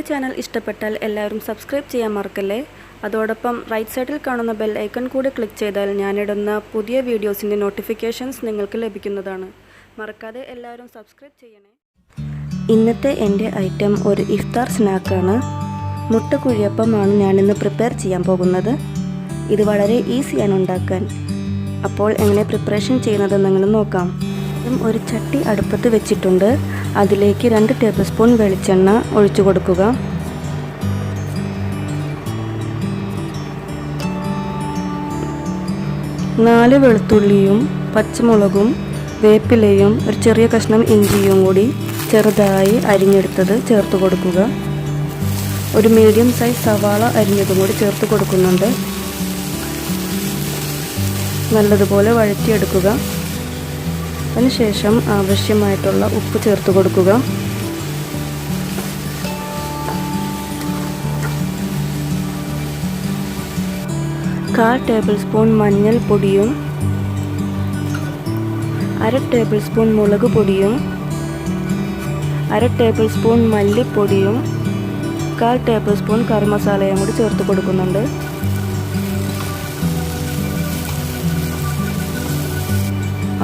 എൻ്റെ ചാനൽ ഇഷ്ടപ്പെട്ടാൽ എല്ലാവരും സബ്സ്ക്രൈബ് ചെയ്യാൻ മറക്കല്ലേ. അതോടൊപ്പം റൈറ്റ് സൈഡിൽ കാണുന്ന ബെൽ ഐക്കൺ കൂടി ക്ലിക്ക് ചെയ്താൽ ഞാനിടുന്ന പുതിയ വീഡിയോസിൻ്റെ നോട്ടിഫിക്കേഷൻസ് നിങ്ങൾക്ക് ലഭിക്കുന്നതാണ്. മറക്കാതെ എല്ലാവരും സബ്സ്ക്രൈബ് ചെയ്യണേ. ഇന്നത്തെ എൻ്റെ ഐറ്റം ഒരു ഇഫ്താർ സ്നാക്കാണ്. മുട്ട കുഴിയപ്പമാണ് ഞാനിന്ന് പ്രിപ്പയർ ചെയ്യാൻ പോകുന്നത്. ഇത് വളരെ ഈസിയാണ് ഉണ്ടാക്കാൻ. അപ്പോൾ എങ്ങനെ പ്രിപ്പറേഷൻ ചെയ്യുന്നത് നിങ്ങൾ നോക്കാം. ഒരു ചട്ടി അടുപ്പത്ത് വെച്ചിട്ടുണ്ട്. അതിലേക്ക് 2 ടേബിൾ സ്പൂൺ വെളിച്ചെണ്ണ ഒഴിച്ചു കൊടുക്കുക. നാല് വെളുത്തുള്ളിയും പച്ചമുളകും വേപ്പിലയും ഒരു ചെറിയ കഷ്ണം ഇഞ്ചിയും കൂടി ചെറുതായി അരിഞ്ഞെടുത്തത് ചേർത്ത് കൊടുക്കുക. ഒരു മീഡിയം സൈസ് സവാള അരിഞ്ഞതും കൂടി ചേർത്ത് കൊടുക്കുന്നുണ്ട്. നല്ലതുപോലെ വഴറ്റിയെടുക്കുക. അതിനുശേഷം ആവശ്യമായിട്ടുള്ള ഉപ്പ് ചേർത്ത് കൊടുക്കുക. കാൽ ടേബിൾ സ്പൂൺ മഞ്ഞൾപ്പൊടിയും 1/2 ടേബിൾ സ്പൂൺ മുളക് പൊടിയും 1/2 ടേബിൾ സ്പൂൺ മല്ലിപ്പൊടിയും 1/4 ടേബിൾ സ്പൂൺ കറി മസാലയും കൂടി ചേർത്ത് കൊടുക്കുന്നുണ്ട്.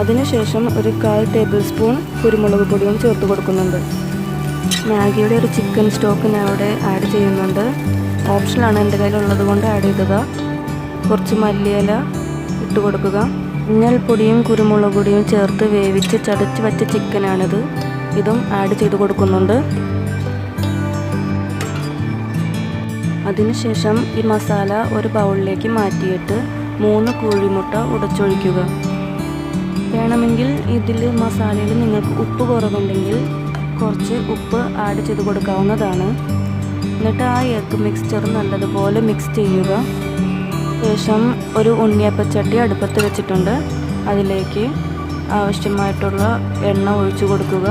അതിനുശേഷം ഒരു 1/4 ടേബിൾ സ്പൂൺ കുരുമുളക് പൊടിയും ചേർത്ത് കൊടുക്കുന്നുണ്ട്. മാഗിയുടെ ഒരു ചിക്കൻ സ്റ്റോക്ക് ഞാൻ ഇവിടെ ആഡ് ചെയ്യുന്നുണ്ട്. ഓപ്ഷനാണ്, എൻ്റെ കയ്യിലുള്ളത് കൊണ്ട് ആഡ് ചെയ്തത്. കുറച്ച് മല്ലിയില ഇട്ട് കൊടുക്കുക. മഞ്ഞൾപ്പൊടിയും കുരുമുളക് പൊടിയും ചേർത്ത് വേവിച്ച് ചതച്ച് വച്ച ചിക്കനാണിത്. ഇതും ആഡ് ചെയ്ത് കൊടുക്കുന്നുണ്ട്. അതിനുശേഷം ഈ മസാല ഒരു ബൗളിലേക്ക് മാറ്റിയിട്ട് 3 കോഴിമുട്ട ഉടച്ചൊഴിക്കുക. വേണമെങ്കിൽ ഇതിൽ മസാലയിൽ നിങ്ങൾക്ക് ഉപ്പ് കുറവുണ്ടെങ്കിൽ കുറച്ച് ഉപ്പ് ആഡ് ചെയ്ത് കൊടുക്കാവുന്നതാണ്. എന്നിട്ട് ആ എഗ് മിക്സ്ചർ നല്ലതുപോലെ മിക്സ് ചെയ്യുക. ശേഷം ഒരു ഉണ്ണിയപ്പച്ചട്ടി അടുപ്പത്ത് വെച്ചിട്ടുണ്ട്. അതിലേക്ക് ആവശ്യമായിട്ടുള്ള എണ്ണ ഒഴിച്ചു കൊടുക്കുക.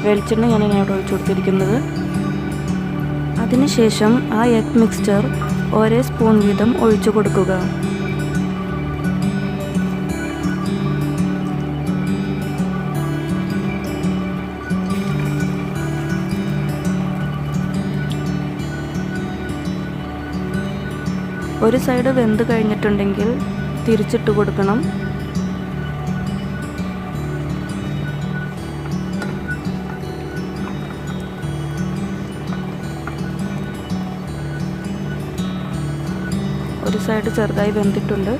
വെളിച്ചെണ്ണ ഞാനാണ് അവിടെ ഒഴിച്ചു കൊടുത്തിരിക്കുന്നത്. അതിനുശേഷം ആ എഗ് മിക്സ്ചർ ഒരേ സ്പൂൺ വീതം ഒഴിച്ചു കൊടുക്കുക. ഒരു സൈഡ് വെന്ത് കഴിഞ്ഞിട്ടുണ്ടെങ്കിൽ തിരിച്ചിട്ട് കൊടുക്കണം. ഒരു സൈഡ് ചെറുതായി വെന്തിട്ടുണ്ട്.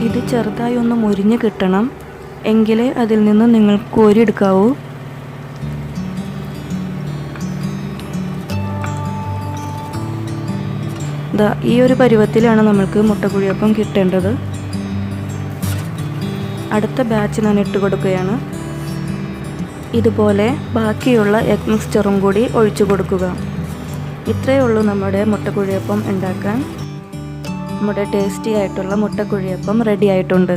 ഇത് ചെറുതായി ഒന്ന് മുരിഞ്ഞ് കിട്ടണം. എങ്കിലേ അതിൽ നിന്ന് നിങ്ങൾക്ക് കോരിയെടുക്കാവൂ. ഈ ഒരു പരുവത്തിലാണ് നമ്മൾക്ക് മുട്ട കുഴിയപ്പം കിട്ടേണ്ടത്. അടുത്ത ബാച്ച് ഞാൻ ഇട്ട് കൊടുക്കുകയാണ്. ഇതുപോലെ ബാക്കിയുള്ള എഗ് മിക്സ്ചറും കൂടി ഒഴിച്ചു കൊടുക്കുക. ഇത്രയേ ഉള്ളൂ നമ്മുടെ മുട്ട കുഴിയപ്പം ഉണ്ടാക്കാൻ. നമ്മുടെ ടേസ്റ്റി ആയിട്ടുള്ള മുട്ട കുഴിയപ്പം റെഡി ആയിട്ടുണ്ട്.